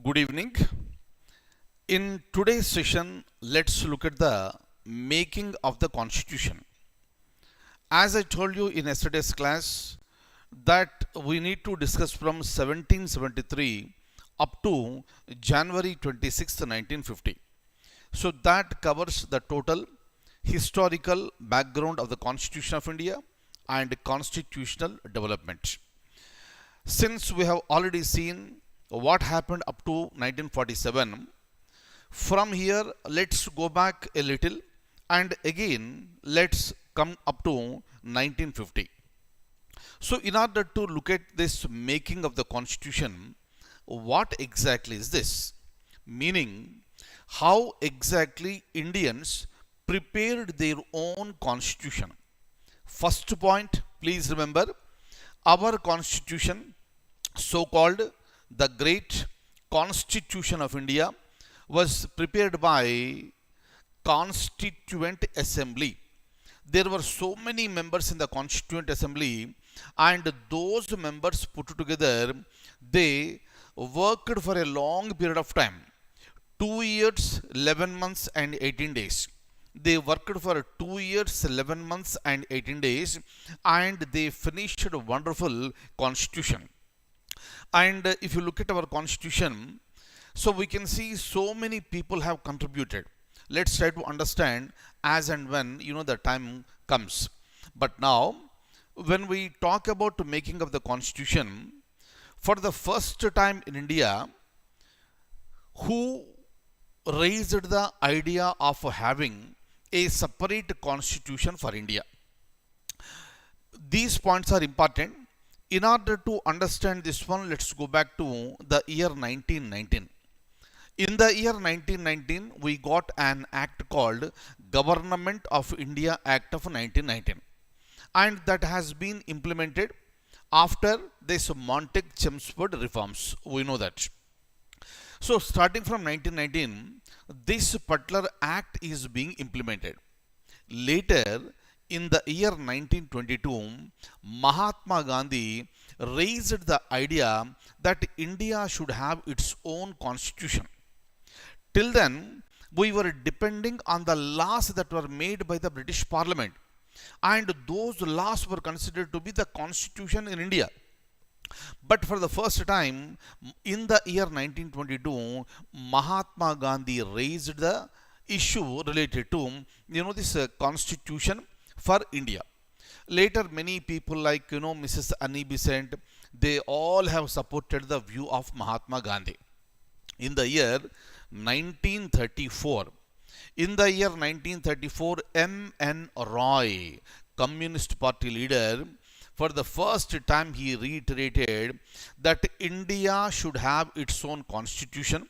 Good evening. In today's session, let's look at the making of the Constitution. As I told you in yesterday's class, that we need to discuss from 1773 up to January 26, 1950. So that covers the total historical background of the Constitution of India and constitutional development. Since we have already seen what happened up to 1947, from here let's go back a little and again let's come up to 1950. So in order to look at this making of the Constitution, what exactly is this? Meaning, how exactly Indians prepared their own Constitution. First point, please remember, our Constitution, so-called the Great Constitution of India, was prepared by Constituent Assembly. There were so many members in the Constituent Assembly, and those members put together, they worked for a long period of time, 2 years, 11 months and 18 days. They worked for 2 years, 11 months and 18 days, and they finished a wonderful constitution. And if you look at our constitution, so we can see so many people have contributed. Let's try to understand as and when the time comes. But now, when we talk about the making of the constitution, for the first time in India, who raised the idea of having a separate constitution for India? These points are important. In order to understand this one, let's go back to the year 1919. In the year 1919, we got an act called Government of India Act of 1919. And that has been implemented after this Montague-Chelmsford reforms. We know that. So starting from 1919, this particular act is being implemented. Later, in the year 1922, Mahatma Gandhi raised the idea that India should have its own constitution. Till then, we were depending on the laws that were made by the British Parliament, and those laws were considered to be the constitution in India. But for the first time, in the year 1922, Mahatma Gandhi raised the issue related to this constitution for India. Later, many people like Mrs. Annie Besant, they all have supported the view of Mahatma Gandhi. In the year 1934, M.N. Roy, Communist Party leader, for the first time he reiterated that India should have its own constitution,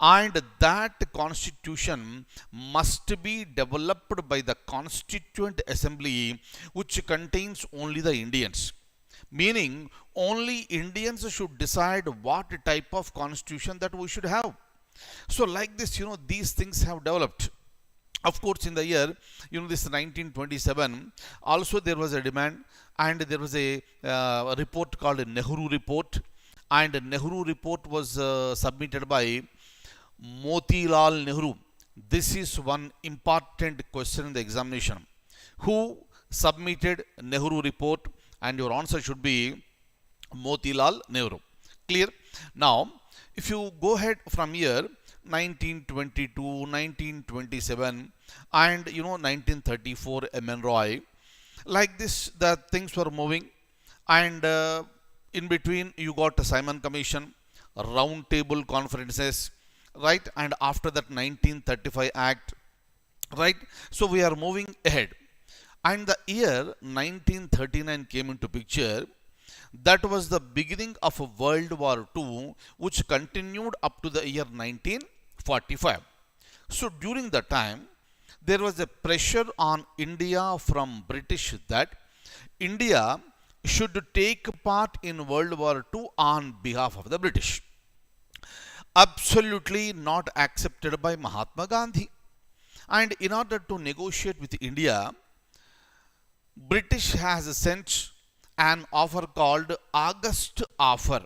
and that constitution must be developed by the Constituent Assembly, which contains only the Indians. Meaning, only Indians should decide what type of constitution that we should have. So like this, these things have developed. Of course, in the year, this 1927, also there was a demand, and there was a report called Nehru Report, and Nehru Report was submitted by Motilal Nehru. This is one important question in the examination. Who submitted Nehru Report? And your answer should be Motilal Nehru. Clear? Now, if you go ahead from here, 1922, 1927, and 1934, M.N. Roy, like this, the things were moving, and in between you got a Simon Commission, round table conferences, right? And after that, 1935 Act, right? So we are moving ahead. And the year 1939 came into picture. That was the beginning of World War II, which continued up to the year 1945. So during that time, there was a pressure on India from British that India should take part in World War II on behalf of the British. Absolutely not accepted by Mahatma Gandhi. And in order to negotiate with India, British has sent an offer called August offer.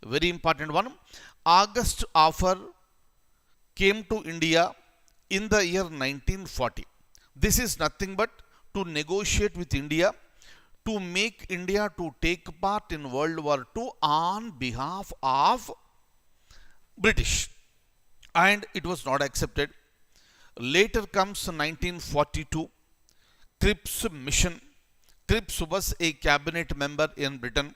very important one. August offer came to India in the year 1940. This is nothing but to negotiate with India to make India to take part in World War II on behalf of British, and it was not accepted. Later comes 1942, Cripps mission. Cripps was a cabinet member in Britain.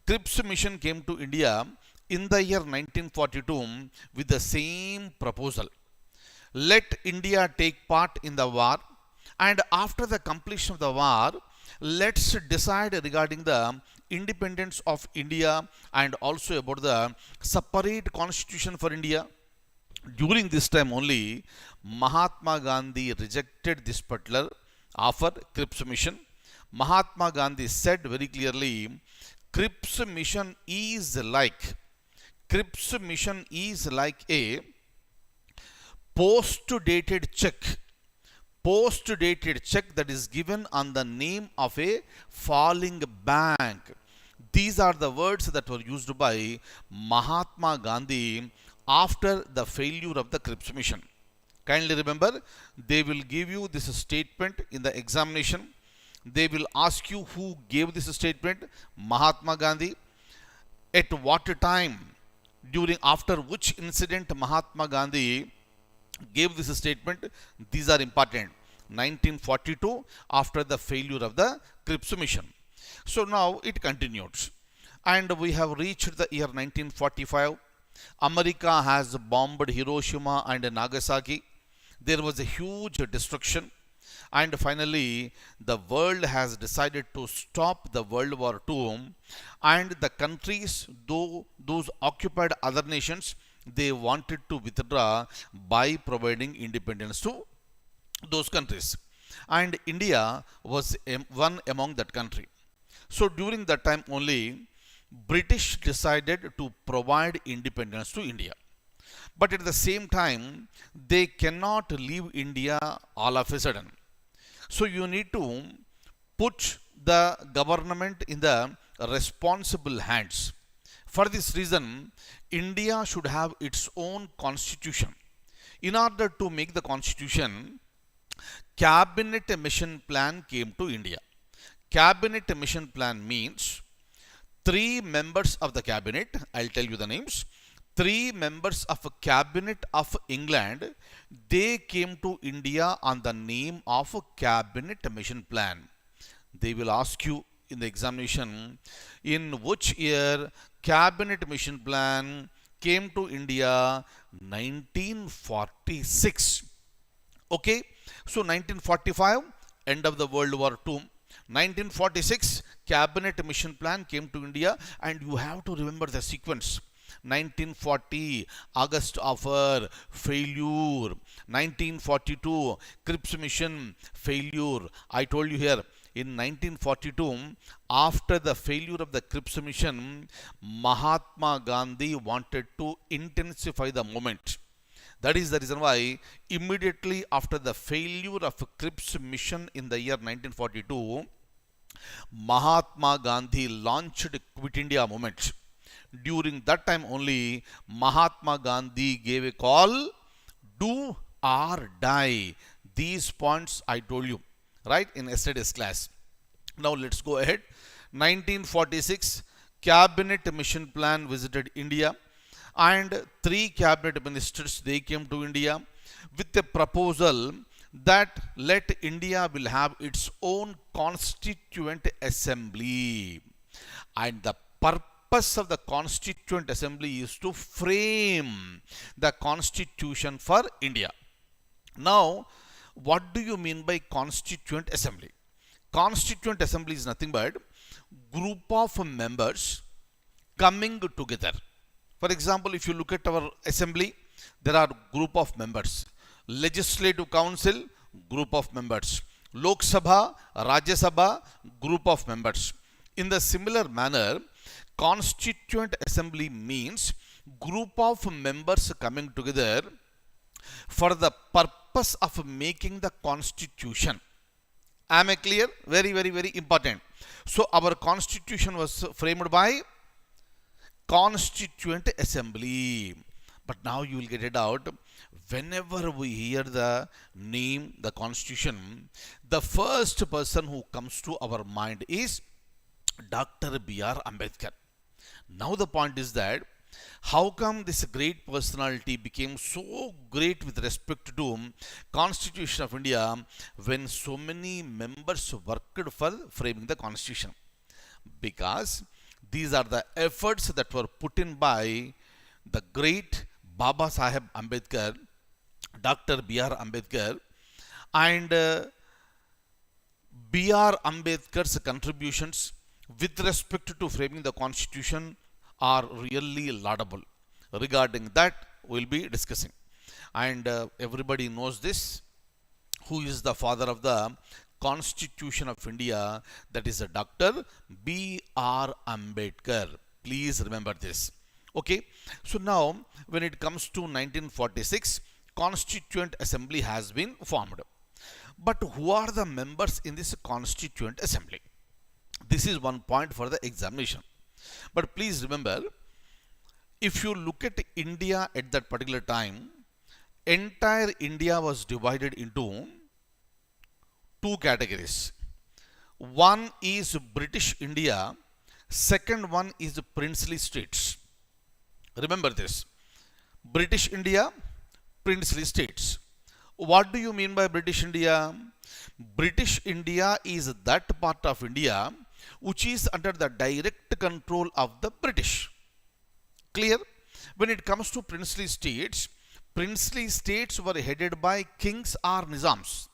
Cripps mission came to India in the year 1942 with the same proposal. Let India take part in the war, and after the completion of the war, let's decide regarding the independence of India and also about the separate constitution for India. During this time only, Mahatma Gandhi rejected this particular offer, Cripps mission. Mahatma Gandhi said very clearly, Cripps mission is like a post-dated check that is given on the name of a falling bank. These are the words that were used by Mahatma Gandhi after the failure of the Cripps mission. Kindly remember, they will give you this statement in the examination. They will ask you who gave this statement, Mahatma Gandhi. At what time, after which incident Mahatma Gandhi gave this statement. These are important. 1942, after the failure of the Cripps mission. So now it continues, and we have reached the year 1945. America has bombed Hiroshima and Nagasaki. There was a huge destruction, and finally the world has decided to stop the World War II, and the countries, though those occupied other nations, they wanted to withdraw by providing independence to those countries, and India was one among that country. So during that time only, British decided to provide independence to India. But at the same time, they cannot leave India all of a sudden. So you need to put the government in the responsible hands. For this reason, India should have its own constitution. In order to make the constitution, Cabinet Mission Plan came to India. Cabinet Mission Plan means 3 members of the cabinet, I'll tell you the names, 3 members of a cabinet of England, they came to India on the name of a Cabinet Mission Plan. They will ask you in the examination, in which year Cabinet Mission Plan came to India? 1946. Okay, so 1945, end of the World War II. 1946, Cabinet Mission Plan came to India, and you have to remember the sequence. 1940, August offer, failure. 1942, Cripps mission, failure. I told you here, in 1942, after the failure of the Cripps mission, Mahatma Gandhi wanted to intensify the movement. That is the reason why immediately after the failure of Cripps mission in the year 1942, Mahatma Gandhi launched Quit India movement. During that time only, Mahatma Gandhi gave a call, do or die. These points I told you, right, in yesterday's class. Now let's go ahead. 1946, Cabinet Mission Plan visited India, and 3 cabinet ministers, they came to India with a proposal that let India will have its own constituent assembly, and the purpose of the constituent assembly is to frame the constitution for India. Now, what do you mean by constituent assembly? Constituent assembly is nothing but group of members coming together. For example, if you look at our assembly, there are group of members. Legislative Council, group of members. Lok Sabha, Rajya Sabha, group of members. In the similar manner, Constituent Assembly means group of members coming together for the purpose of making the constitution. Am I clear? Very, very, very important. So our constitution was framed by Constituent Assembly. But now you will get it out. Whenever we hear the name, the Constitution, the first person who comes to our mind is Dr. B.R. Ambedkar. Now the point is that how come this great personality became so great with respect to Constitution of India when so many members worked for framing the Constitution? Because these are the efforts that were put in by the great Baba Saheb Ambedkar, Dr. B.R. Ambedkar, and B.R. Ambedkar's contributions with respect to framing the Constitution are really laudable. Regarding that, we will be discussing. And everybody knows this. Who is the father of the Constitution of India? That is Dr. B.R. Ambedkar. Please remember this. Okay. So now, when it comes to 1946, Constituent Assembly has been formed. But who are the members in this Constituent Assembly? This is one point for the examination. But please remember, if you look at India at that particular time, entire India was divided into two categories. One is British India, second one is princely states. Remember this. British India, princely states. What do you mean by British India? British India is that part of India which is under the direct control of the British. Clear? When it comes to princely states were headed by kings or nizams.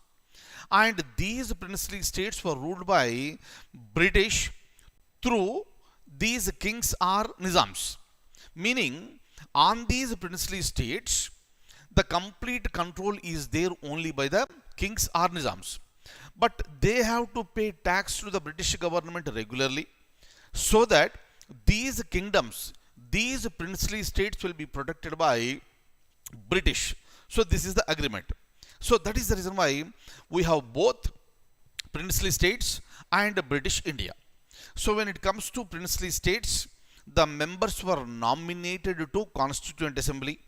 And these princely states were ruled by British through these kings or nizams. Meaning, on these princely states, the complete control is there only by the kings or nizams. But they have to pay tax to the British government regularly, so that these kingdoms, these princely states will be protected by British. So this is the agreement. So that is the reason why we have both princely states and British India. So when it comes to princely states, the members were nominated to Constituent Assembly.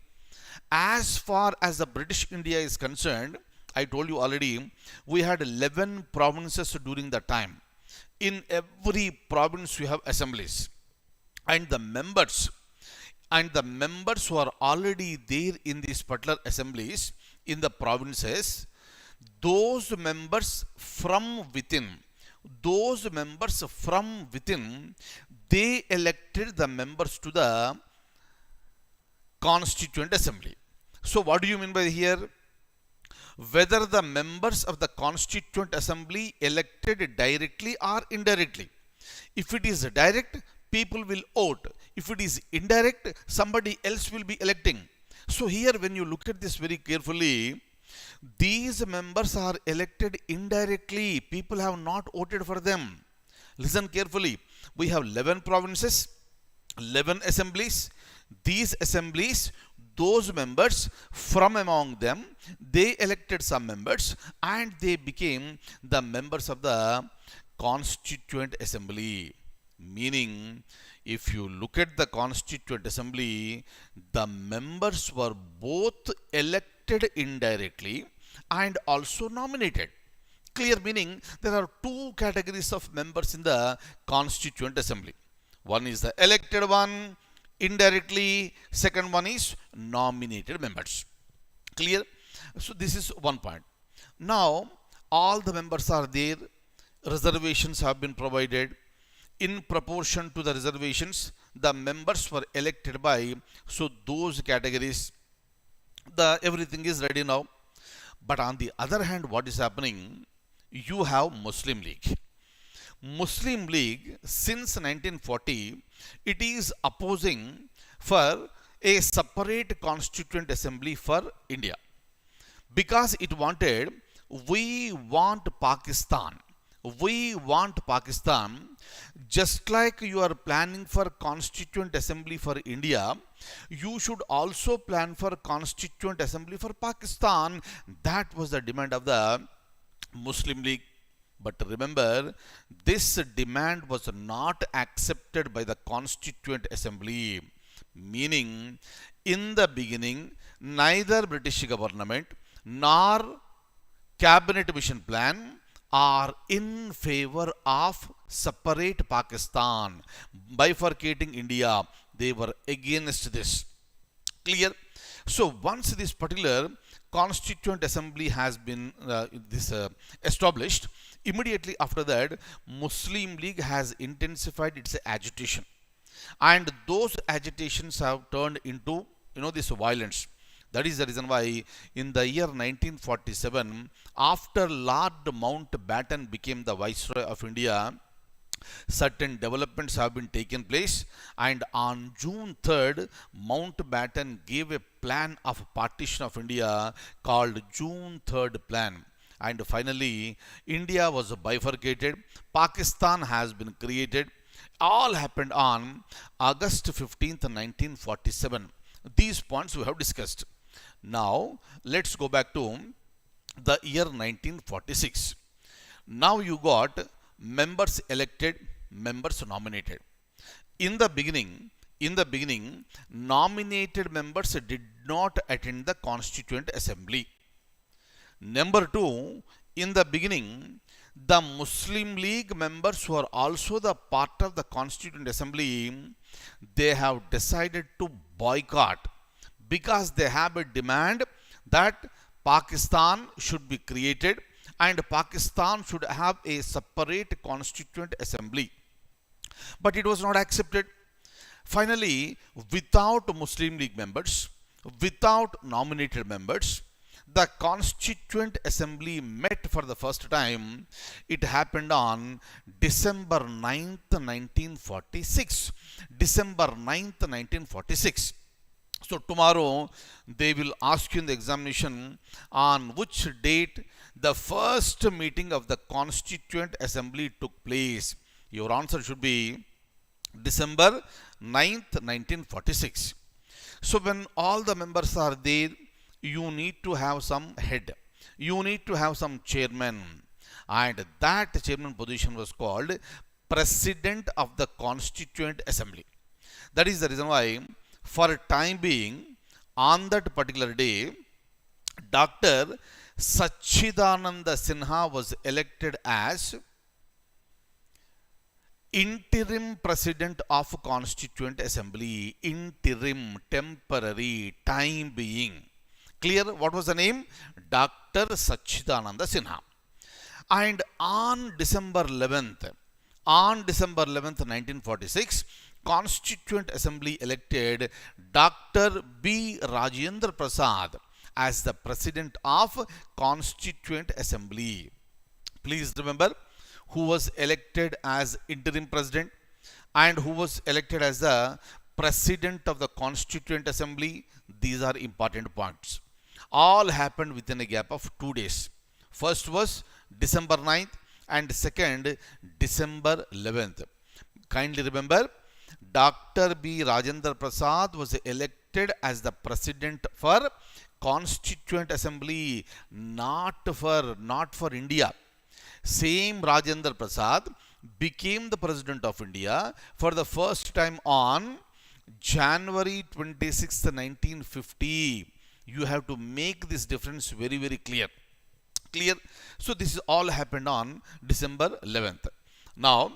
As far as the British India is concerned, I told you already, we had 11 provinces during that time. In every province we have assemblies. And the members who are already there in these particular assemblies in the provinces, those members from within, they elected the members to the Constituent Assembly. So what do you mean by here? Whether the members of the Constituent Assembly elected directly or indirectly. If it is direct, people will vote. If it is indirect, somebody else will be electing. So here when you look at this very carefully, these members are elected indirectly. People have not voted for them. Listen carefully. We have 11 provinces, 11 assemblies. These assemblies, those members from among them, they elected some members and they became the members of the Constituent Assembly. Meaning, if you look at the Constituent Assembly, the members were both elected indirectly and also nominated. Clear? Meaning, there are two categories of members in the Constituent Assembly. One is the elected one, indirectly. Second one is nominated members. Clear? So this is one point. Now all the members are there. Reservations have been provided. In proportion to the reservations, the members were elected by those categories. Everything is ready now. But on the other hand, what is happening? You have Muslim League. Muslim League, since 1940, it is opposing for a separate Constituent Assembly for India. Because it wanted, we want Pakistan. Just like you are planning for Constituent Assembly for India, you should also plan for Constituent Assembly for Pakistan. That was the demand of the Muslim League. But remember, this demand was not accepted by the Constituent Assembly, meaning in the beginning, neither British government nor Cabinet Mission Plan are in favor of separate Pakistan, bifurcating India. They were against this. Clear? So once this particular Constituent Assembly has been established, immediately after that, Muslim League has intensified its agitation, and those agitations have turned into this violence. That is the reason why in the year 1947, after Lord Mountbatten became the Viceroy of India, certain developments have been taken place, and on June 3rd, Mountbatten gave a plan of partition of India called June 3rd Plan. And finally, India was bifurcated. Pakistan has been created. All happened on August 15th, 1947. These points we have discussed. Now, let's go back to the year 1946. Now you got members elected, members nominated. In the beginning, nominated members did not attend the Constituent Assembly. Number two, in the beginning, the Muslim League members who are also the part of the Constituent Assembly, they have decided to boycott because they have a demand that Pakistan should be created and Pakistan should have a separate Constituent Assembly. But it was not accepted. Finally, without Muslim League members, without nominated members, the Constituent Assembly met for the first time. It happened on December 9th, 1946. December 9th, 1946. So tomorrow they will ask you in the examination on which date the first meeting of the Constituent Assembly took place. Your answer should be December 9th, 1946. So when all the members are there, you need to have some head. You need to have some chairman. And that chairman position was called President of the Constituent Assembly. That is the reason why, for a time being, on that particular day, Dr. Sachidananda Sinha was elected as interim president of Constituent Assembly. Interim, temporary, time being. Clear? What was the name? Dr. Sachidananda Sinha. And on December 11th, 1946, Constituent Assembly elected Dr. B. Rajendra Prasad as the President of Constituent Assembly. Please remember who was elected as interim president and who was elected as the President of the Constituent Assembly. These are important points. All happened within a gap of 2 days. First was December 9th and second December 11th. Kindly remember, Dr. B. Rajendra Prasad was elected as the President for Constituent Assembly, not for India. Same Rajendra Prasad became the President of India for the first time on January 26, 1950. You have to make this difference very, very clear. Clear? So this is all happened on December 11th. Now,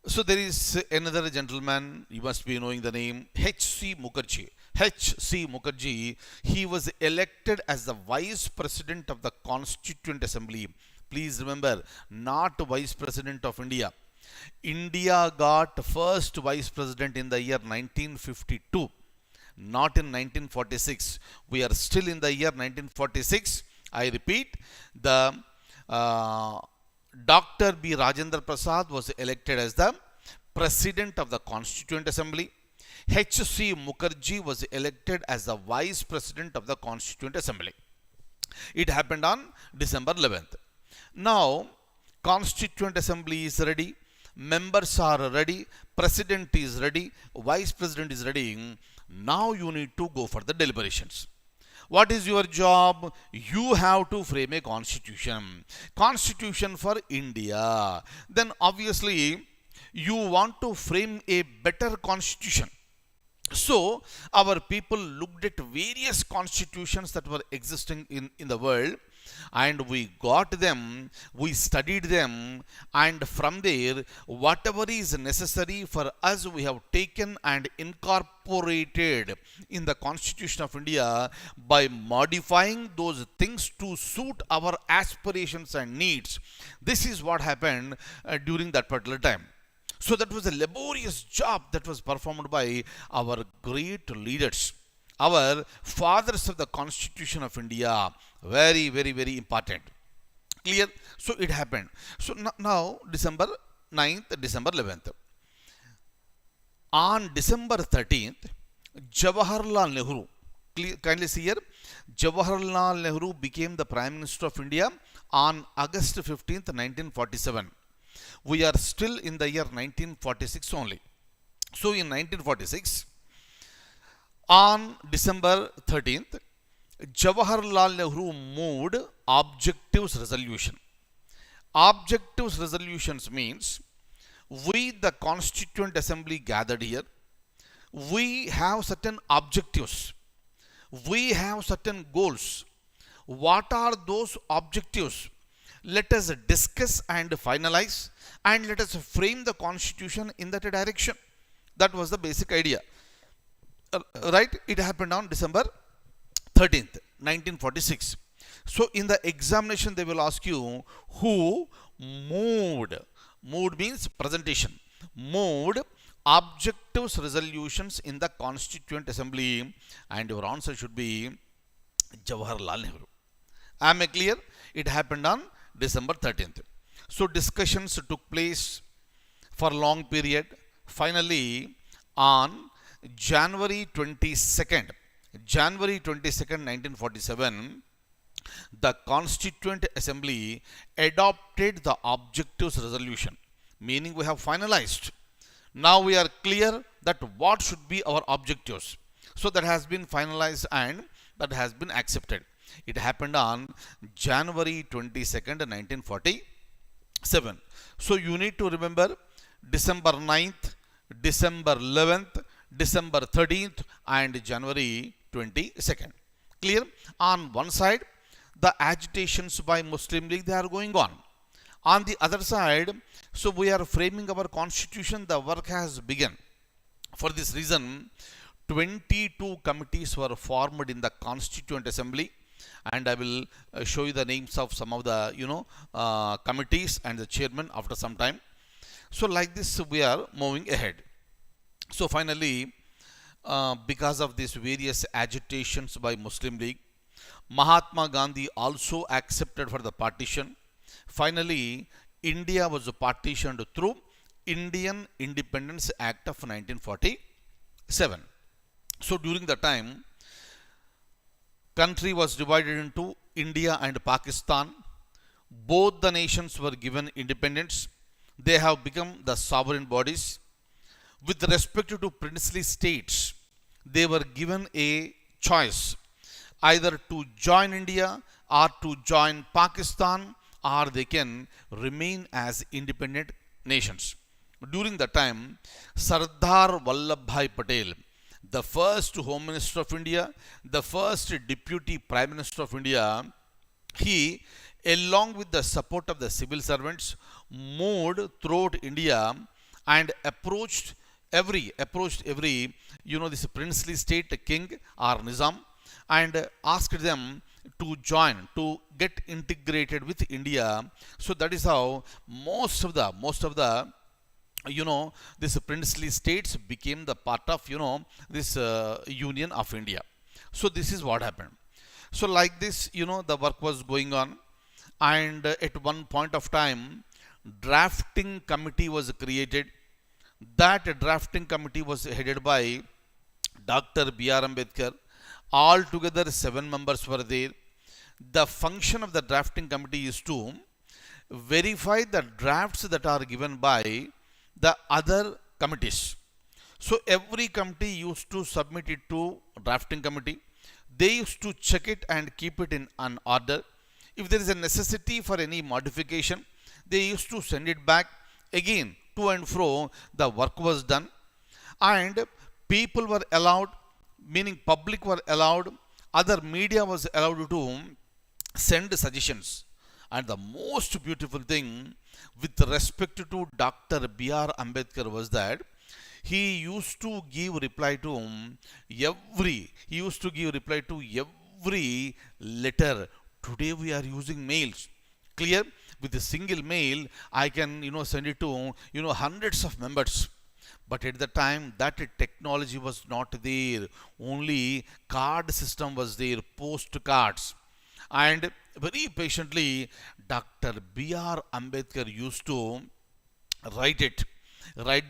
so there is another gentleman, you must be knowing the name, H.C. Mukherjee. H.C. Mukherjee, he was elected as the Vice President of the Constituent Assembly. Please remember, not Vice President of India. India got first Vice President in the year 1952, not in 1946. We are still in the year 1946. I repeat, the Dr. B. Rajendra Prasad was elected as the President of the Constituent Assembly. H.C. Mukherjee was elected as the Vice President of the Constituent Assembly. It happened on December 11th. Now, Constituent Assembly is ready, members are ready, President is ready, Vice President is ready. Now you need to go for the deliberations. What is your job? You have to frame a constitution. Constitution for India. Then obviously you want to frame a better constitution. So our people looked at various constitutions that were existing in the world, and we got them, we studied them, and from there, whatever is necessary for us, we have taken and incorporated in the Constitution of India by modifying those things to suit our aspirations and needs. This is what happened during that particular time. So that was a laborious job that was performed by our great leaders, our fathers of the Constitution of India. Very, very, very important. Clear? So it happened. So now December 9th, December 11th. On December 13th, Jawaharlal Nehru, kindly see here, Jawaharlal Nehru became the Prime Minister of India on August 15th, 1947. We are still in the year 1946 only. So in 1946, on December 13th, Jawaharlal Nehru moved objectives resolution. Objectives resolutions means we, the Constituent Assembly, gathered here. We have certain objectives. We have certain goals. What are those objectives? Let us discuss and finalize, and let us frame the constitution in that direction. That was the basic idea. Right? It happened on December 13th, 1946. So in the examination, they will ask you who moved. Moved means presentation. Moved objectives resolutions in the Constituent Assembly, and your answer should be Jawaharlal Nehru. Am I clear? It happened on December 13th. So discussions took place for a long period. Finally, on January 22nd, 1947, the Constituent Assembly adopted the objectives resolution, meaning we have finalized. Now we are clear that what should be our objectives. So that has been finalized and that has been accepted. It happened on January 22nd, 1947. So you need to remember December 9th, December 11th, December 13th, and January 22nd. Clear? On one side, the agitations by Muslim League, they are going on. On the other side, so we are framing our constitution, the work has begun. For this reason, 22 committees were formed in the Constituent Assembly, and I will show you the names of some of the committees and the chairman after some time. So like this we are moving ahead. So finally, because of these various agitations by Muslim League, Mahatma Gandhi also accepted for the partition. Finally, India was partitioned through Indian Independence Act of 1947. So during the time, country was divided into India and Pakistan. Both the nations were given independence. They have become the sovereign bodies. With respect to princely states, they were given a choice either to join India or to join Pakistan, or they can remain as independent nations. During the time, Sardar Vallabhbhai Patel, the first Home Minister of India, the first Deputy Prime Minister of India, he, along with the support of the civil servants, moved throughout India and approached every this princely state king or Nizam, and asked them to join, to get integrated with India. So that is how most of the this princely states became the part of this Union of India. So this is what happened. So like this, the work was going on, and at one point of time, drafting committee was created. That drafting committee was headed by Dr. B.R. Ambedkar. Altogether 7 members were there. The function of the drafting committee is to verify the drafts that are given by the other committees. So every committee used to submit it to drafting committee. they used to check it and keep it in an order. If there is a necessity for any modification, they used to send it back again to and fro. The work was done, and people were allowed, meaning public were allowed, other media was allowed to send suggestions. And the most beautiful thing with respect to Dr. B.R. Ambedkar was that he used to give reply to every letter. Today we are using mails. Clear? With a single mail, I can send it to hundreds of members. But at the time, that technology was not there. Only card system was there, postcards. And very patiently, Dr. B.R. Ambedkar used to write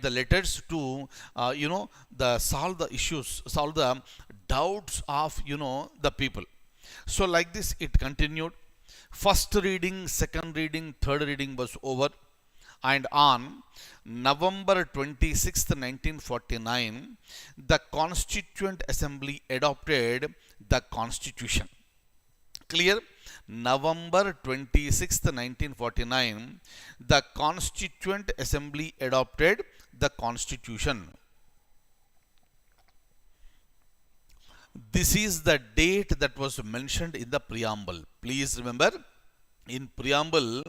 the letters to solve the issues, solve the doubts of the people. So like this it continued. First reading, second reading, third reading was over, and on November 26th, 1949, the Constituent Assembly adopted the Constitution. Clear? November 26th, 1949, the Constituent Assembly adopted the Constitution. This is the date that was mentioned in the preamble. Please remember, in preamble,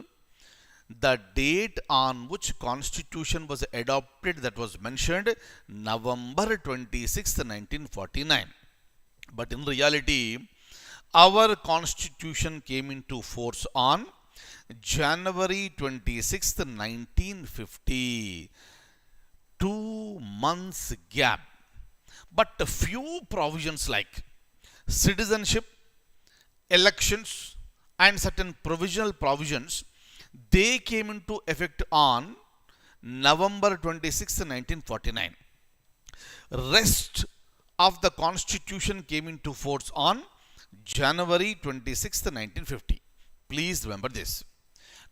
the date on which Constitution was adopted, that was mentioned November 26th, 1949. But in reality, our Constitution came into force on January 26th, 1950. 2 months gap. But a few provisions like citizenship, elections, and certain provisional provisions, they came into effect on November 26th, 1949. Rest of the Constitution came into force on January 26th, 1950. Please remember this.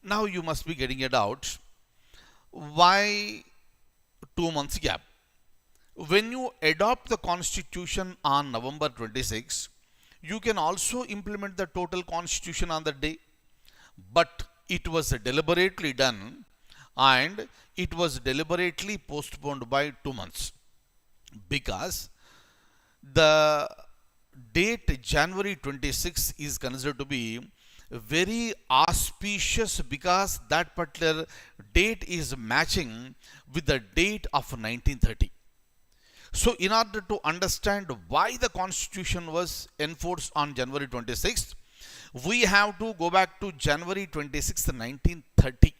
Now you must be getting a doubt. Why 2 months gap? When you adopt the Constitution on November 26, you can also implement the total Constitution on that day. But it was deliberately done, and it was deliberately postponed by 2 months, because the date January 26 is considered to be very auspicious, because that particular date is matching with the date of 1930. So in order to understand why the Constitution was enforced on January 26th, we have to go back to January 26th, 1930.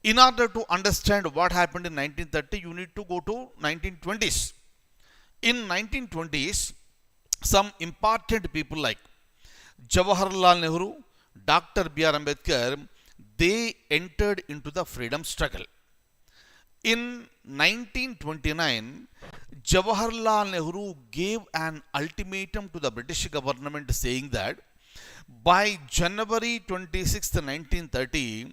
In order to understand what happened in 1930, you need to go to 1920s. In 1920s, some important people like Jawaharlal Nehru, Dr. B.R. Ambedkar, they entered into the freedom struggle. In 1929, Jawaharlal Nehru gave an ultimatum to the British government saying that by January 26th, 1930,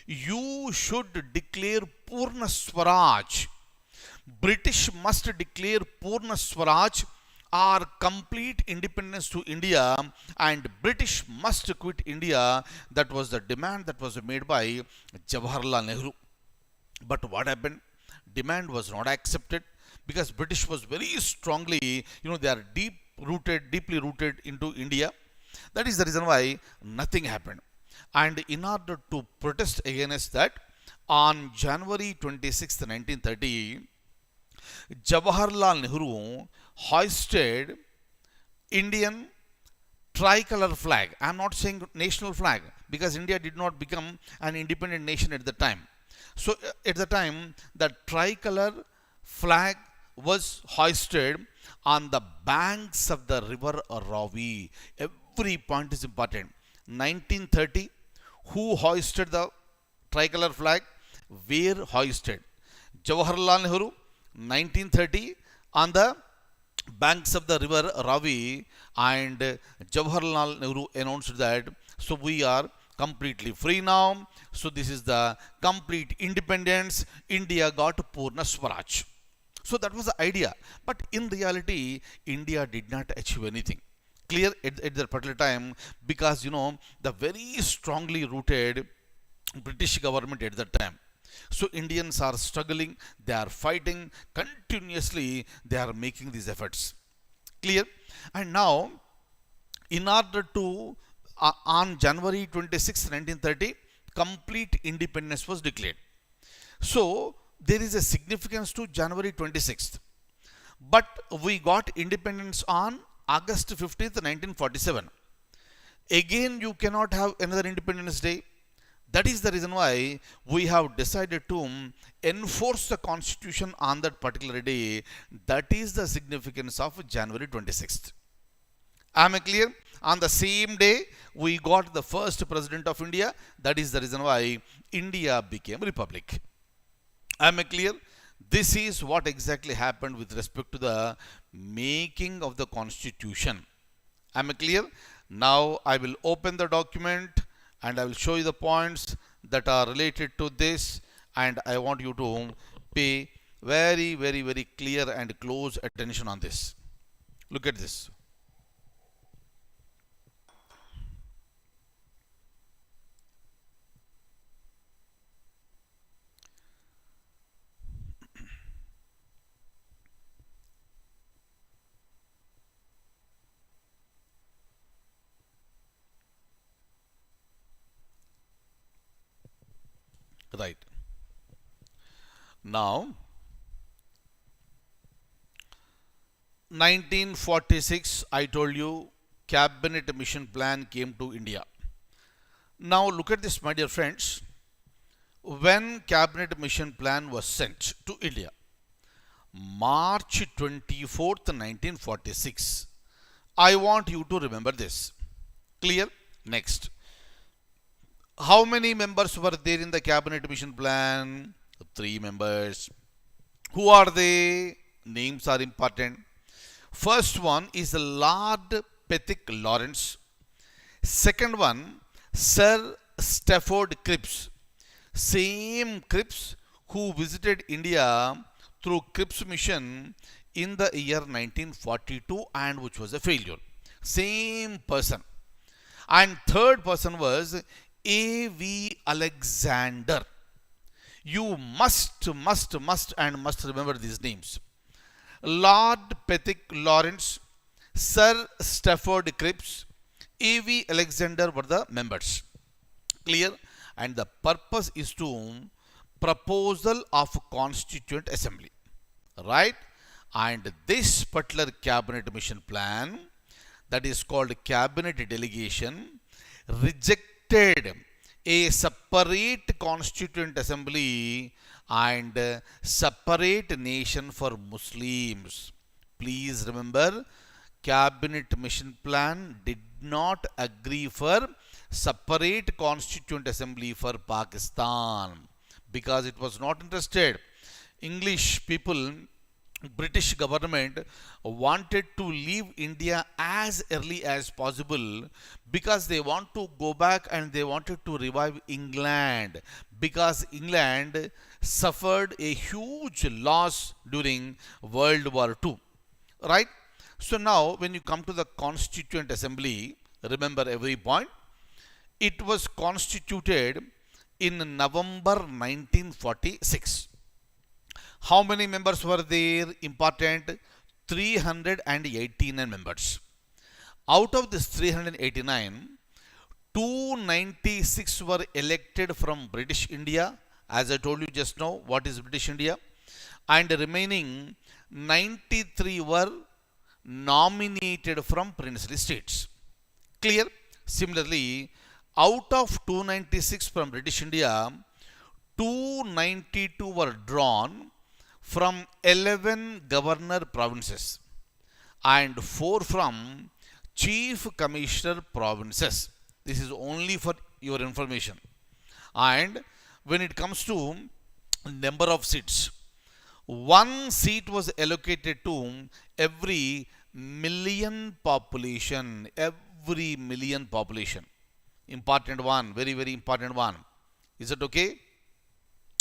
you should declare Purna Swaraj. British must declare Purna Swaraj, or complete independence to India, and British must quit India. That was the demand that was made by Jawaharlal Nehru. But what happened? Demand was not accepted, because British was very strongly, they are deeply rooted into India. That is the reason why nothing happened. And in order to protest against that, on January 26th, 1930, Jawaharlal Nehru hoisted Indian tricolor flag. I am not saying national flag, because India did not become an independent nation at the time. So at the time, the tricolor flag was hoisted on the banks of the river Ravi. Every point is important. 1930, who hoisted the tricolor flag? Where hoisted? Jawaharlal Nehru. 1930, on the banks of the river Ravi, and Jawaharlal Nehru announced that, so we are completely free now. So this is the complete independence. India got Purna Swaraj. So that was the idea. But in reality, India did not achieve anything clear at that particular time, because the very strongly rooted British government at that time. So Indians are struggling, they are fighting continuously, they are making these efforts. Clear? And now, in order to, on January 26, 1930, complete independence was declared. So there is a significance to January 26th. But we got independence on August 15th, 1947. Again, you cannot have another Independence Day. That is the reason why we have decided to enforce the constitution on that particular day. That is the significance of January 26th. Am I clear? On the same day, we got the first president of India. That is the reason why India became republic. Am I clear? This is what exactly happened with respect to the making of the constitution. Am I clear? Now I will open the document and I will show you the points that are related to this, and I want you to pay very, very, very clear and close attention on this. Look at this. Right. Now, 1946, I told you, cabinet mission plan came to India. Now look at this, my dear friends. When cabinet mission plan was sent to India, March 24th, 1946, I want you to remember this. Clear? Next. How many members were there in the cabinet mission plan? 3 members. Who are they? Names are important. First one is Lord Pethick Lawrence. Second one, Sir Stafford Cripps. Same Cripps who visited India through Cripps mission in the year 1942 and which was a failure. Same person. And third person was A.V. Alexander. You must remember these names. Lord Pethick Lawrence, Sir Stafford Cripps, A.V. Alexander were the members. Clear? And the purpose is to proposal of Constituent Assembly. Right? And this particular cabinet mission plan, that is called cabinet delegation, rejected a separate Constituent Assembly and separate nation for Muslims. Please remember, cabinet mission plan did not agree for separate Constituent Assembly for Pakistan because it was not interested. English people, British government wanted to leave India as early as possible because they want to go back and they wanted to revive England, because England suffered a huge loss during World War II. Right? So now when you come to the Constituent Assembly, remember every point. It was constituted in November 1946. How many members were there? Important. 389 members. Out of this 389, 296 were elected from British India. As I told you just now, what is British India? And the remaining 93 were nominated from princely states. Clear? Similarly, out of 296 from British India, 292 were drawn from 11 governor provinces and 4 from chief commissioner provinces. This is only for your information. And when it comes to number of seats, 1 seat was allocated to every million population. Every million population. Important one, very, very important one. Is it okay?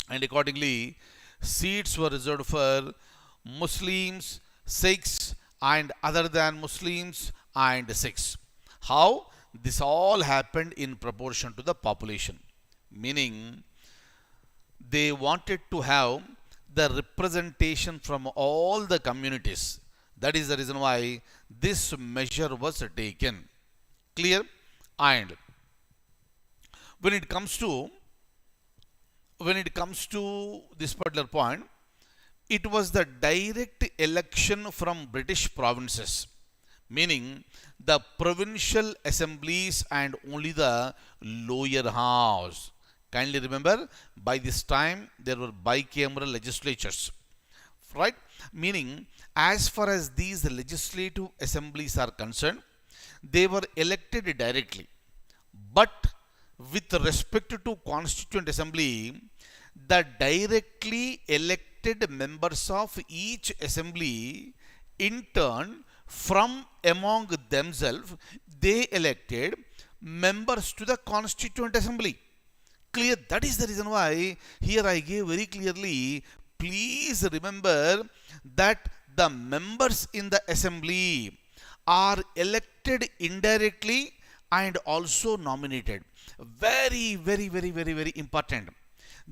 And accordingly, seats were reserved for Muslims, Sikhs, and other than Muslims and Sikhs. How? This all happened in proportion to the population. Meaning, they wanted to have the representation from all the communities. That is the reason why this measure was taken. Clear? And when it comes to this particular point, it was the direct election from British provinces, meaning the provincial assemblies and only the lower house. Kindly remember, by this time there were bicameral legislatures, right? Meaning, as far as these legislative assemblies are concerned, they were elected directly. But with respect to Constituent Assembly, the directly elected members of each assembly, in turn, from among themselves, they elected members to the Constituent Assembly. Clear? That is the reason why here I gave very clearly, please remember that the members in the assembly are elected indirectly and also nominated. Very, very, very, very, very important.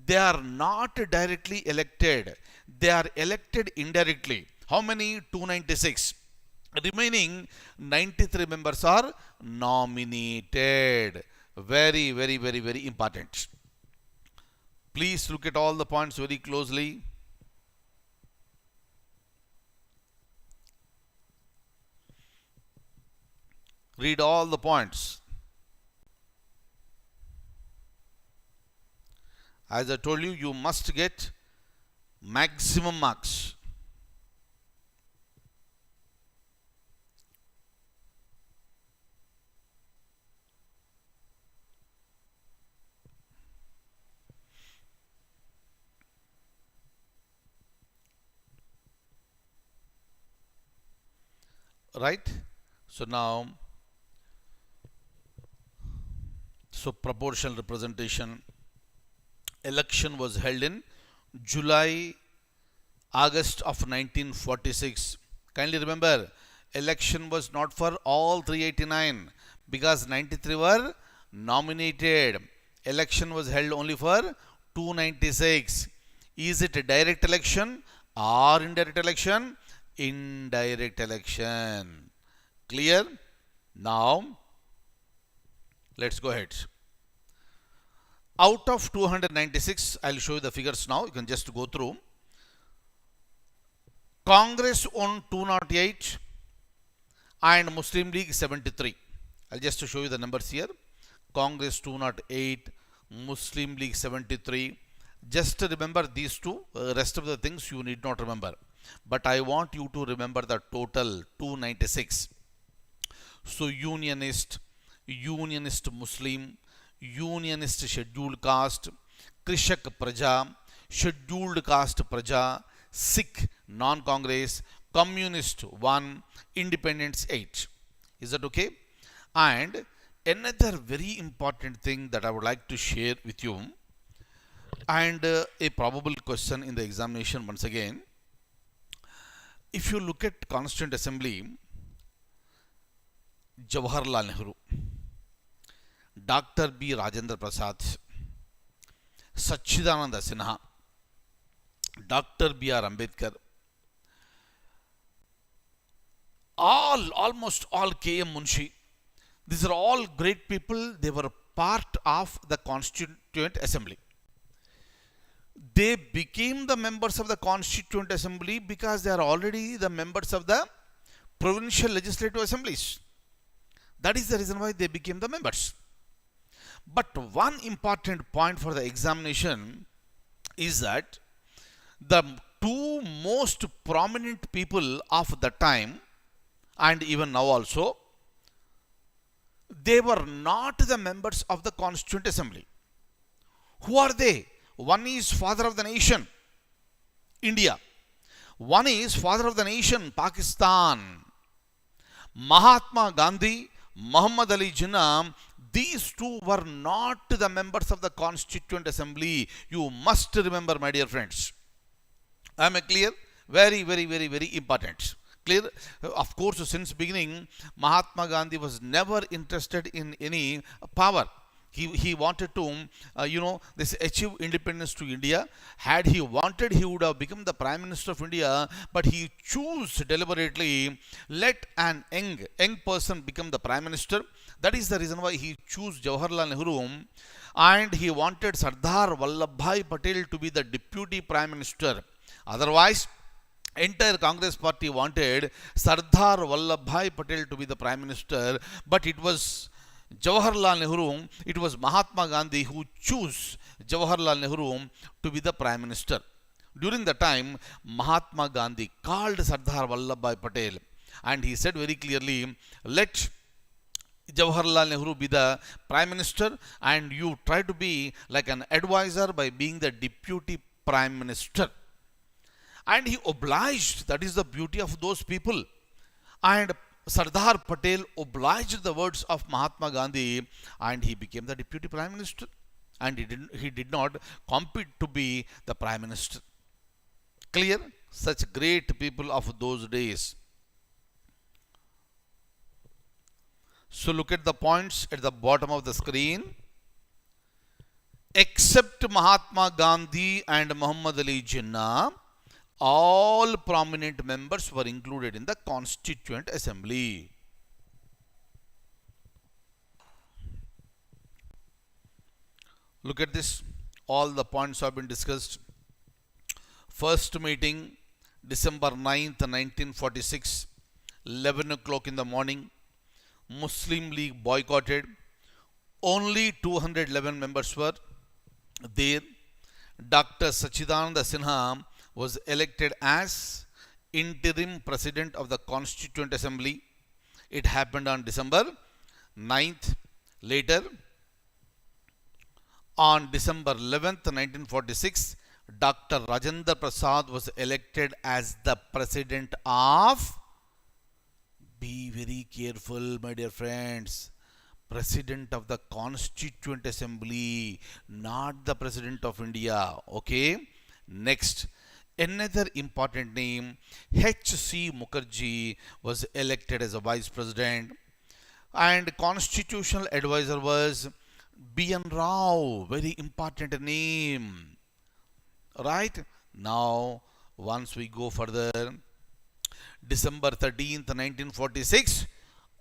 They are not directly elected. They are elected indirectly. How many? 296. Remaining 93 members are nominated. Very, very, very, very important. Please look at all the points very closely. Read all the points. As I told you, you must get maximum marks. Right? So now, proportional representation. Election was held in July, August of 1946. Kindly remember, election was not for all 389 because 93 were nominated. Election was held only for 296. Is it a direct election or indirect election? Indirect election. Clear? Now, let's go ahead. Out of 296, I'll show you the figures now. You can just go through. Congress won 208 and Muslim League 73. I'll just show you the numbers here. Congress 208, Muslim League 73. Just remember these two. Rest of the things you need not remember. But I want you to remember the total 296. So Unionist Muslim, Unionist Scheduled Caste, Krishak Praja, Scheduled Caste Praja, Sikh Non-Congress, Communist 1, Independents 8. Is that okay? And another very important thing that I would like to share with you, and a probable question in the examination once again. If you look at Constituent Assembly, Jawaharlal Nehru, Dr. B. Rajendra Prasad, Sachidananda Sinha, Dr. B. R. Ambedkar, almost all K. M. Munshi, these are all great people. They were part of the Constituent Assembly. They became the members of the Constituent Assembly because they are already the members of the provincial legislative assemblies. That is the reason why they became the members. But one important point for the examination is that the two most prominent people of the time and even now also, they were not the members of the Constituent Assembly. Who are they? One is father of the nation, India. One is father of the nation, Pakistan. Mahatma Gandhi, Muhammad Ali Jinnah, these two were not the members of the Constituent Assembly. You must remember, my dear friends. Am I clear? Very, very, very, very important. Clear? Of course, since beginning, Mahatma Gandhi was never interested in any power. He wanted to, this achieve independence to India. Had he wanted, he would have become the Prime Minister of India, but he chose deliberately let an young person become the Prime Minister. That is the reason why he chose Jawaharlal Nehru, and he wanted Sardar Vallabhbhai Patel to be the Deputy Prime Minister. Otherwise, entire Congress party wanted Sardar Vallabhbhai Patel to be the Prime Minister, but it was Jawaharlal Nehru, it was Mahatma Gandhi who chose Jawaharlal Nehru to be the Prime Minister. During the time, Mahatma Gandhi called Sardar Vallabhbhai Patel and he said very clearly, let Jawaharlal Nehru be the Prime Minister and you try to be like an advisor by being the Deputy Prime Minister. And he obliged, that is the beauty of those people. And Sardar Patel obliged the words of Mahatma Gandhi and he became the Deputy Prime Minister. And he did not compete to be the Prime Minister. Clear? Such great people of those days. So look at the points at the bottom of the screen. Except Mahatma Gandhi and Muhammad Ali Jinnah, all prominent members were included in the Constituent Assembly. Look at this. All the points have been discussed. First meeting, December 9th, 1946, 11 o'clock in the morning. Muslim League boycotted. Only 211 members were there. Dr. Sachidananda Sinha was elected as interim president of the Constituent Assembly. It happened on December 9th. Later, on December 11th, 1946, Dr. Rajendra Prasad was elected as the president of, be very careful my dear friends, president of the Constituent Assembly, not the president of India. Okay. Next, another important name, H.C. Mukherjee was elected as a vice president, and constitutional advisor was B.N. Rao, very important name. Right? Now, once we go further, December 13th, 1946,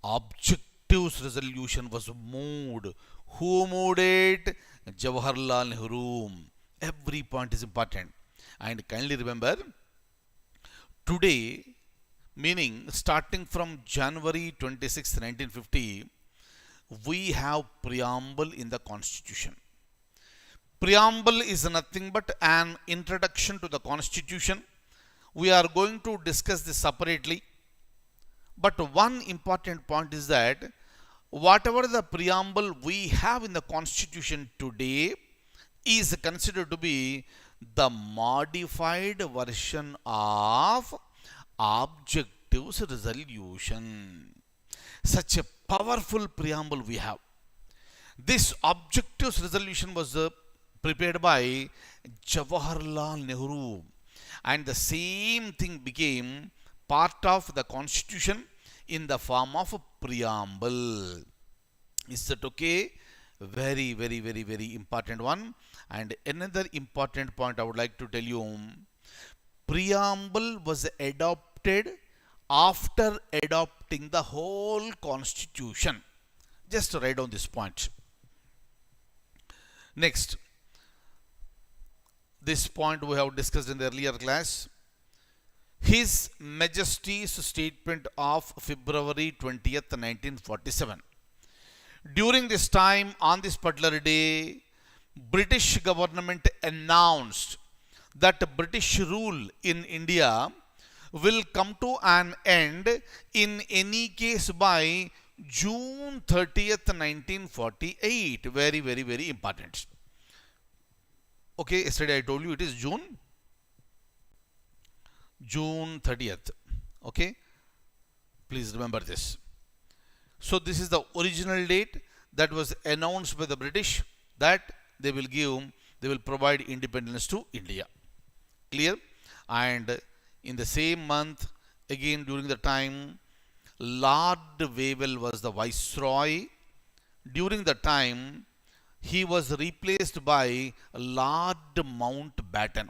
Objectives Resolution was moved. Who moved it? Jawaharlal Nehru. Every point is important. And kindly remember, today, meaning starting from January 26, 1950, we have preamble in the Constitution. Preamble is nothing but an introduction to the Constitution. We are going to discuss this separately. But one important point is that whatever the preamble we have in the Constitution today is considered to be the modified version of Objectives Resolution. Such a powerful preamble we have. This Objectives Resolution was prepared by Jawaharlal Nehru, and the same thing became part of the Constitution in the form of a preamble. Is that okay? Very, very, very, very important one. And another important point I would like to tell you, preamble was adopted after adopting the whole Constitution. Just write down this point. Next, this point we have discussed in the earlier class. His Majesty's statement of February 20th, 1947. During this time, on this particular day, British government announced that British rule in India will come to an end in any case by June 30th, 1948. Very, very, very important. Okay, yesterday I told you it is June 30th. Okay, please remember this. So this is the original date that was announced by the British that they will provide independence to India. Clear? And In the same month, again during the time, Lord Wavell was the viceroy. During the time, he was replaced by Lord Mountbatten.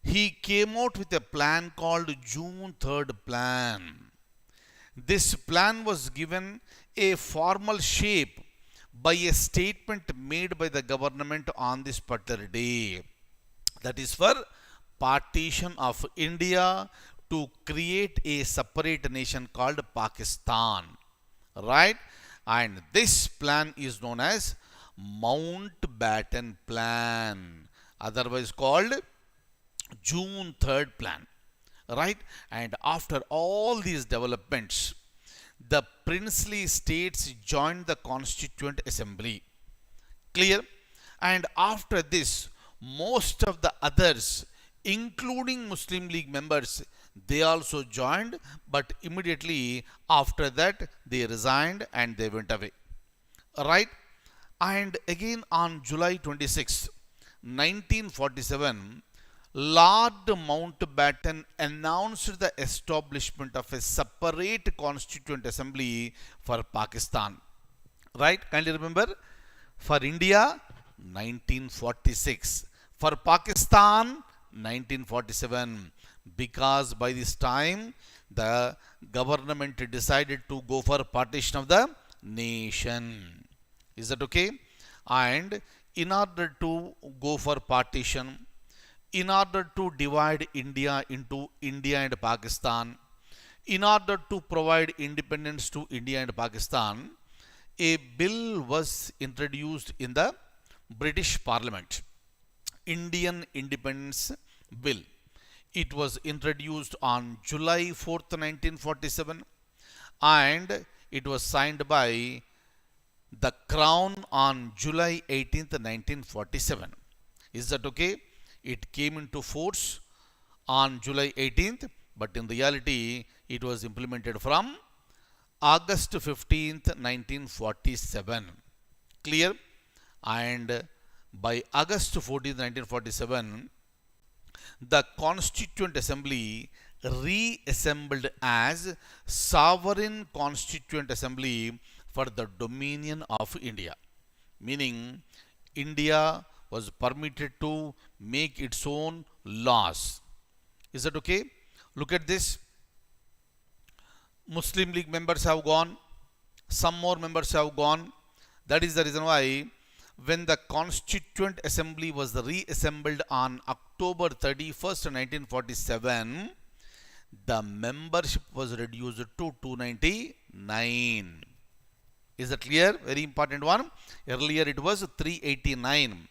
He came out with a plan called June 3rd Plan. This plan was given a formal shape by a statement made by the government on this particular day. That is for partition of India to create a separate nation called Pakistan. Right? And this plan is known as Mountbatten Plan, otherwise called June 3rd Plan. Right? And after all these developments, the princely states joined the Constituent Assembly. Clear? And after this, most of the others, including Muslim League members, they also joined, but immediately after that, they resigned and they went away. Right? And again on July 26, 1947, Lord Mountbatten announced the establishment of a separate Constituent Assembly for Pakistan. Right? Kindly remember, for India, 1946. For Pakistan, 1947. Because by this time, the government decided to go for partition of the nation. Is that okay? And in order to go for partition, in order to divide India into India and Pakistan, in order to provide independence to India and Pakistan, a bill was introduced in the British Parliament, Indian Independence Bill. It was introduced on July 4th, 1947, and it was signed by the Crown on July 18th, 1947. Is that okay? It came into force on July 18th, but in reality, it was implemented from August 15th, 1947. Clear? And by August 14th, 1947, the Constituent Assembly reassembled as Sovereign Constituent Assembly for the Dominion of India. Meaning, India was permitted to make its own laws. Is that okay? Look at this. Muslim League members have gone. Some more members have gone. That is the reason why when the Constituent Assembly was reassembled on October 31st, 1947, the membership was reduced to 299. Is that clear? Very important one. Earlier it was 389.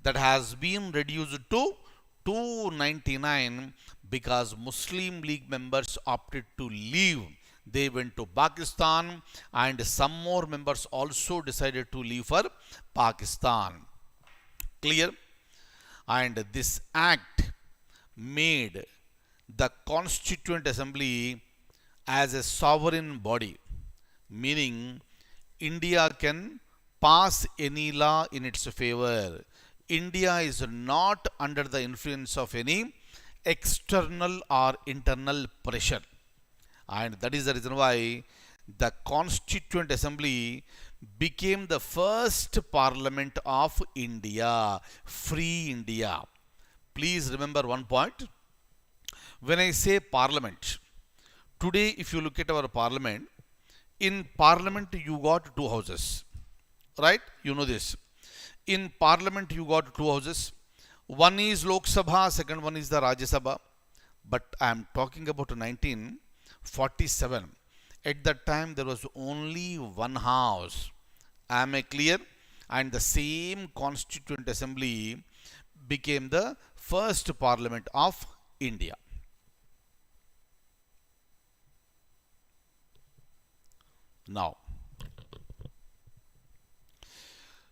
That has been reduced to 299 because Muslim League members opted to leave. They went to Pakistan, and some more members also decided to leave for Pakistan. Clear? And this act made the Constituent Assembly as a sovereign body, meaning India can pass any law in its favor. India is not under the influence of any external or internal pressure. And that is the reason why the Constituent Assembly became the first parliament of India, free India. Please remember one point. When I say parliament, today if you look at our parliament, in parliament you got two houses. Right? You know this. In parliament you got two houses. One is Lok Sabha, second one is the Rajya Sabha. But I am talking about 1947. At that time there was only one house. Am I clear? And the same Constituent Assembly became the first parliament of India. Now,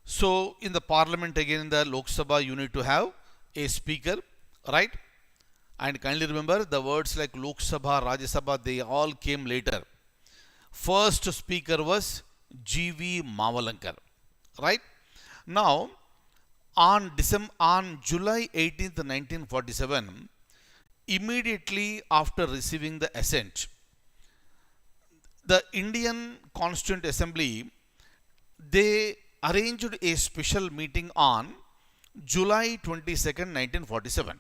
so in the parliament, again in the Lok Sabha, you need to have a speaker, right? And kindly remember the words like Lok Sabha, Rajya Sabha, they all came later. First speaker was G.V. Mavalankar, right? Now, on July 18th, 1947, Immediately after receiving the assent, the Indian Constituent Assembly, they arranged a special meeting on July 22nd, 1947.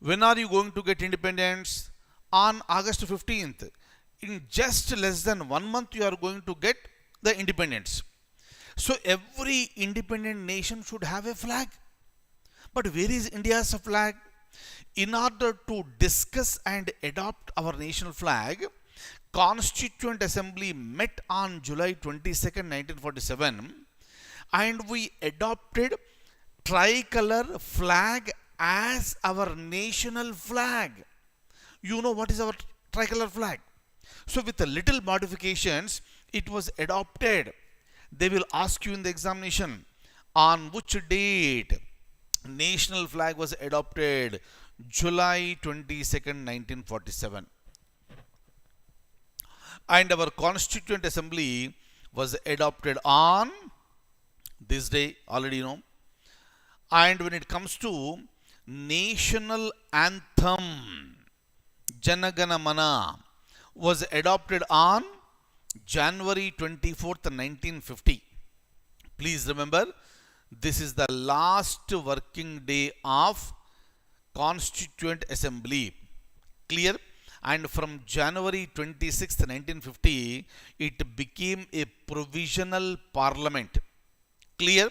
When are you going to get independence? On August 15th. In just less than 1 month, you are going to get the independence. So every independent nation should have a flag. But where is India's flag? In order to discuss and adopt our national flag, Constituent Assembly met on July 22nd, 1947, and we adopted tricolor flag as our national flag. You know what is our tricolor flag? So with a little modifications, it was adopted. They will ask you in the examination, on which date national flag was adopted? July 22nd, 1947. And our Constituent Assembly was adopted on this day, already you know. And when it comes to national anthem, Janagana Mana, was adopted on January 24th, 1950. Please remember, this is the last working day of Constituent Assembly. Clear? And from January 26th, 1950, it became a provisional parliament. Clear?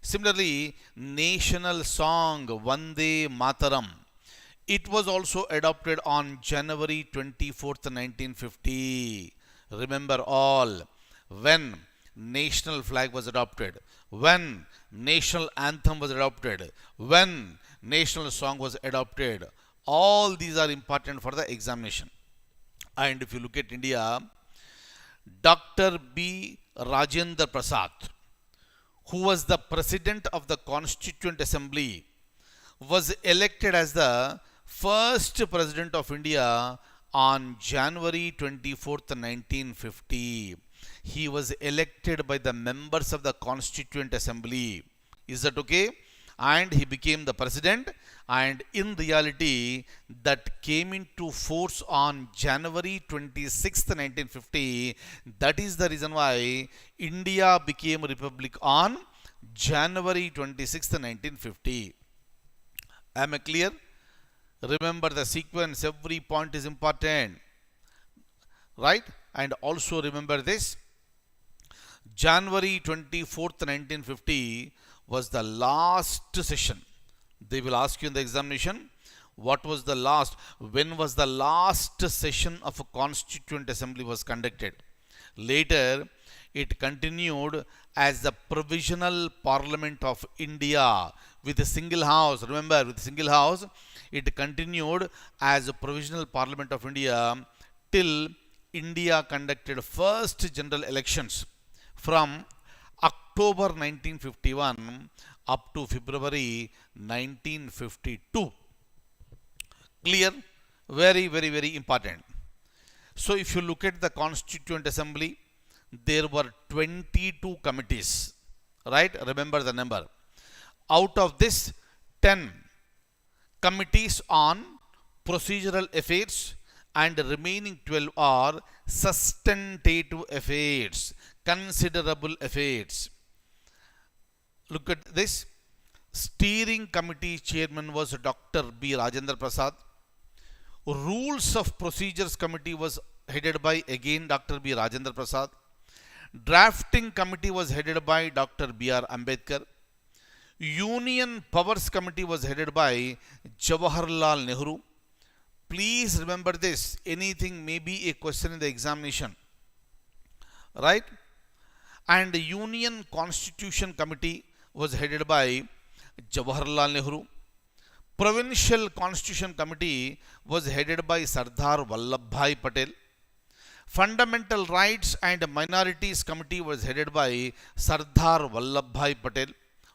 Similarly, national song Vande Mataram, it was also adopted on January 24th, 1950. Remember all, when national flag was adopted, when national anthem was adopted, when national song was adopted. All these are important for the examination. And if you look at India, Dr. B. Rajendra Prasad, who was the president of the Constituent Assembly, was elected as the first president of India on January 24th, 1950. He was elected by the members of the Constituent Assembly. Is that okay? And he became the president, and in reality that came into force on January 26th, 1950. That is the reason why India became a republic on January 26th, 1950. Am I clear? Remember the sequence, every point is important, right? And also remember this, January 24th, 1950 was the last session. They will ask you in the examination, what was the last, when was the last session of a Constituent Assembly was conducted. Later, it continued as the Provisional Parliament of India with a single house. Remember, with single house, it continued as a Provisional Parliament of India till India conducted first general elections from October 1951 up to February 1952. Clear? Very, very, very important. So if you look at the Constituent Assembly, there were 22 committees, right? Remember the number. Out of this, 10 committees on procedural affairs, and remaining 12 are substantive affairs, considerable affairs. Look at this. Steering Committee Chairman was Dr. B. Rajendra Prasad. Rules of Procedures Committee was headed by again Dr. B. Rajendra Prasad. Drafting Committee was headed by Dr. B.R. Ambedkar. Union Powers Committee was headed by Jawaharlal Nehru. Please remember this, anything may be a question in the examination, right? And the Union Constitution Committee was headed by Jawaharlal Nehru. Provincial Constitution Committee was headed by Sardar Vallabhbhai Patel. Fundamental Rights and Minorities Committee was headed by Sardar Vallabhbhai Patel.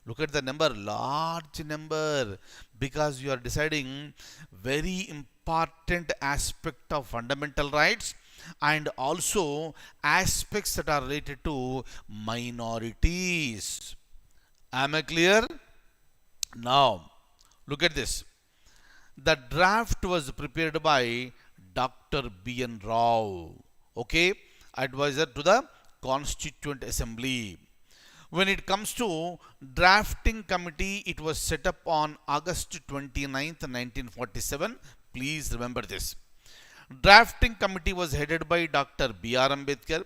Look at the number, large number, because you are deciding very important aspect of fundamental rights and also aspects that are related to minorities. Am I clear? Now, look at this. The draft was prepared by Dr. B.N. Rao, okay, advisor to the Constituent Assembly. When it comes to drafting committee, it was set up on August 29th, 1947. Please remember this. Drafting committee was headed by Dr. B.R. Ambedkar.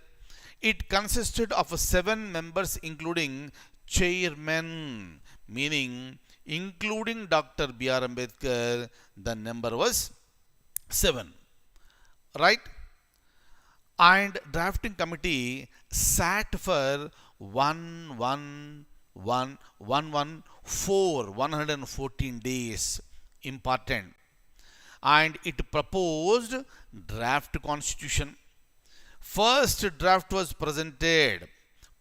It consisted of 7 members, including chairman, meaning including Dr. B.R. Ambedkar, the number was 7, right? And drafting committee sat for 114 days, important, and it proposed draft constitution. First draft was presented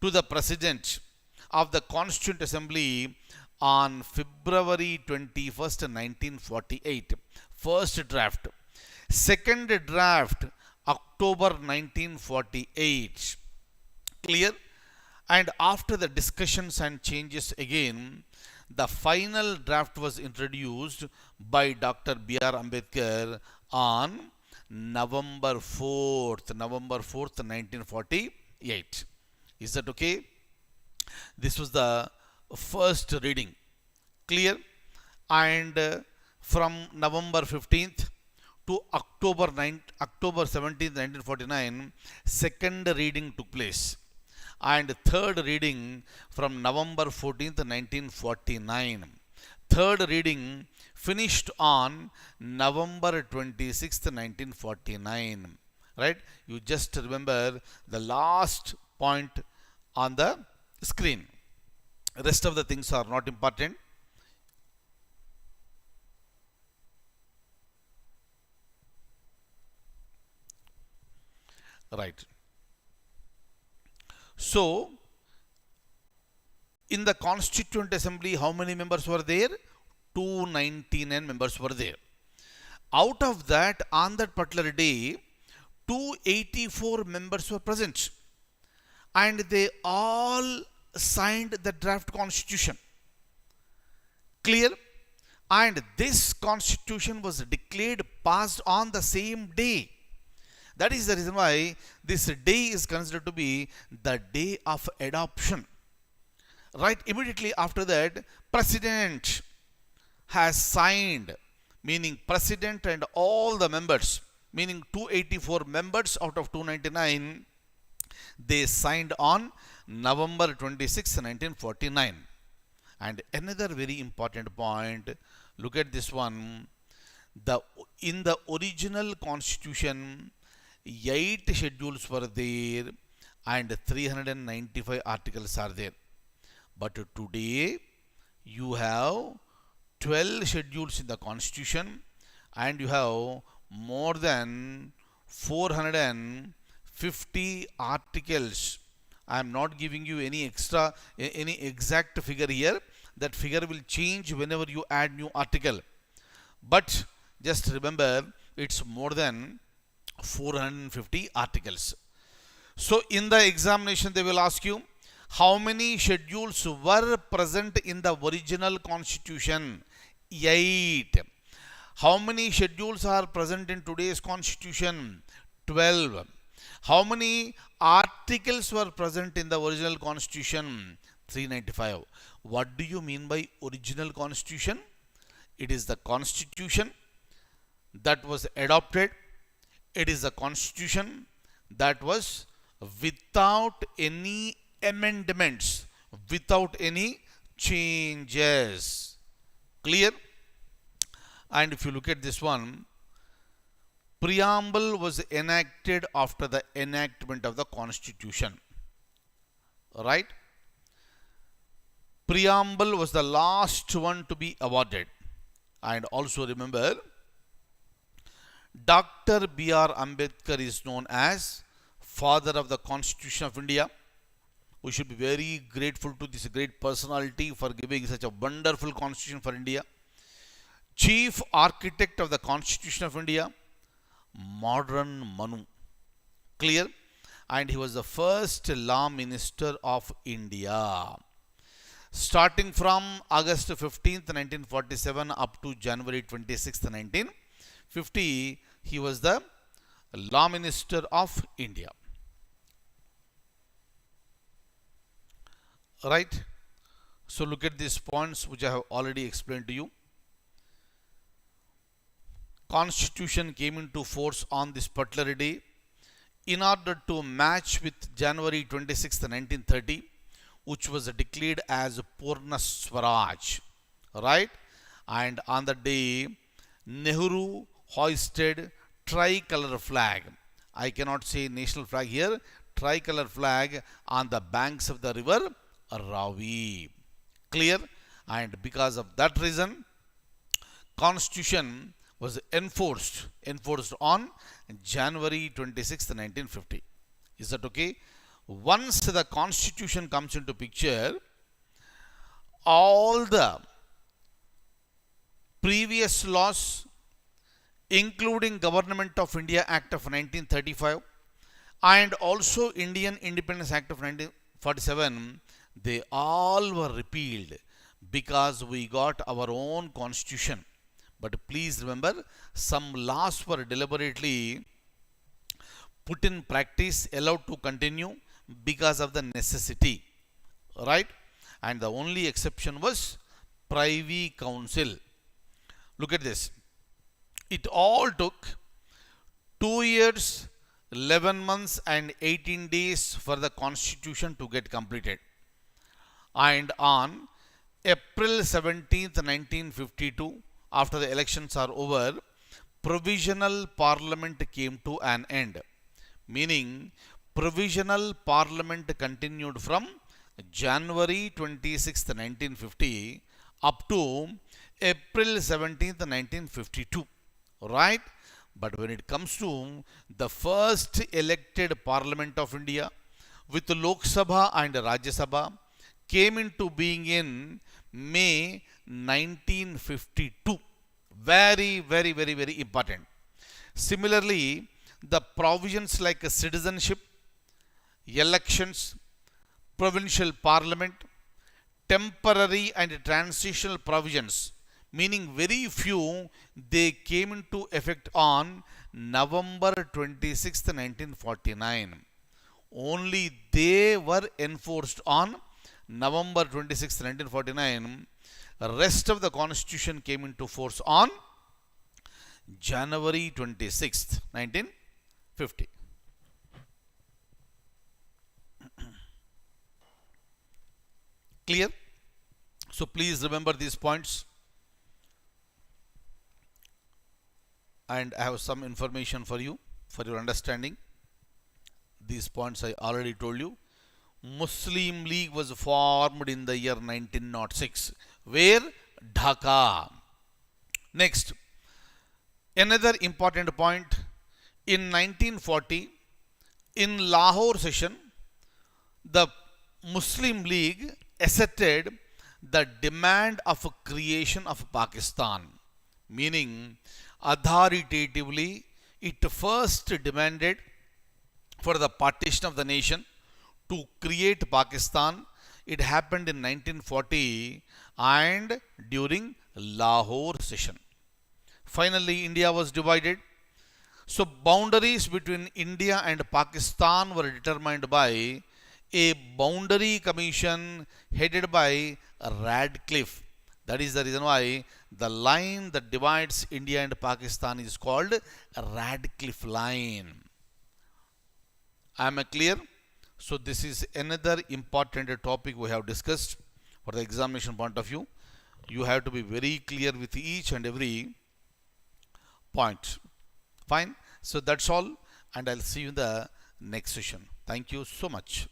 to the President of the Constituent Assembly on February 21st, 1948. First draft. Second draft, October 1948. Clear? And after the discussions and changes again, the final draft was introduced by Dr. B.R. Ambedkar on November 4th, 1948. Is that okay? This was the first reading. Clear? And from November 15th to October 17th, 1949, second reading took place. And third reading from November 14th, 1949. Third reading finished on November 26th, 1949. Right? You just remember the last point on the screen. Rest of the things are not important. Right. So, in the Constituent Assembly, how many members were there? 299 members were there. Out of that, on that particular day, 284 members were present. And they all signed the draft constitution. Clear? And this constitution was declared passed on the same day. That is the reason why this day is considered to be the day of adoption. Right? Immediately after that, President has signed, meaning President and all the members, meaning 284 members out of 299, they signed on November 26, 1949. And another very important point, look at this one. In the original constitution, 8 schedules were there and 395 articles are there. But today, you have 12 schedules in the constitution and you have more than 450 articles. I am not giving you any exact figure here. That figure will change whenever you add new article. But just remember, it's more than 450 articles. So in the examination, they will ask you, how many schedules were present in the original constitution? 8. How many schedules are present in today's constitution? 12. How many articles were present in the original constitution? 395. What do you mean by original constitution? It is the constitution that was adopted. It is a constitution that was without any amendments, without any changes. Clear? And if you look at this one, preamble was enacted after the enactment of the constitution. Right? Preamble was the last one to be awarded. And also remember, Dr. B.R. Ambedkar is known as Father of the Constitution of India. We should be very grateful to this great personality for giving such a wonderful constitution for India. Chief Architect of the Constitution of India, Modern Manu. Clear? And he was the first Law Minister of India. starting from August 15th, 1947 up to January 26th, 1950. He was the Law Minister of India. Right? So look at these points which I have already explained to you. Constitution came into force on this particular day in order to match with January 26th, 1930, which was declared as Purna Swaraj. Right? And on the day, Nehru hoisted tricolor flag. I cannot say national flag here. Tricolor flag on the banks of the river Ravi. Clear? And because of that reason, Constitution was enforced on January 26, 1950. Is that okay? Once the Constitution comes into picture, all the previous laws, including Government of India Act of 1935 and also Indian Independence Act of 1947, they all were repealed because we got our own constitution. But please remember, some laws were deliberately put in practice, allowed to continue because of the necessity. Right? And the only exception was Privy Council. Look at this. It all took 2 years, 11 months and 18 days for the Constitution to get completed. And on April 17th, 1952, after the elections are over, provisional parliament came to an end. Meaning, provisional parliament continued from January 26th, 1950 up to April 17th, 1952. Right? But when it comes to the first elected Parliament of India with Lok Sabha and Rajya Sabha came into being in May 1952. Very important. Similarly, the provisions like citizenship, elections, provincial parliament, temporary and transitional provisions, meaning very few, they came into effect on November 26th, 1949. Only they were enforced on November 26th, 1949. Rest of the Constitution came into force on January 26th, 1950. Clear? So please remember these points. And I have some information for you, for your understanding. These points I already told you. Muslim League was formed in the year 1906. Where? Dhaka. Next, another important point. In 1940, in Lahore session, the Muslim League asserted the demand of a creation of Pakistan. Meaning, authoritatively, it first demanded for the partition of the nation to create Pakistan. It happened in 1940 and during Lahore session. Finally, India was divided. So, boundaries between India and Pakistan were determined by a boundary commission headed by Radcliffe. That is the reason why the line that divides India and Pakistan is called Radcliffe line. Am I clear? So this is another important topic we have discussed for the examination point of view. You have to be very clear with each and every point. Fine. So that's all, and I'll see you in the next session. Thank you so much.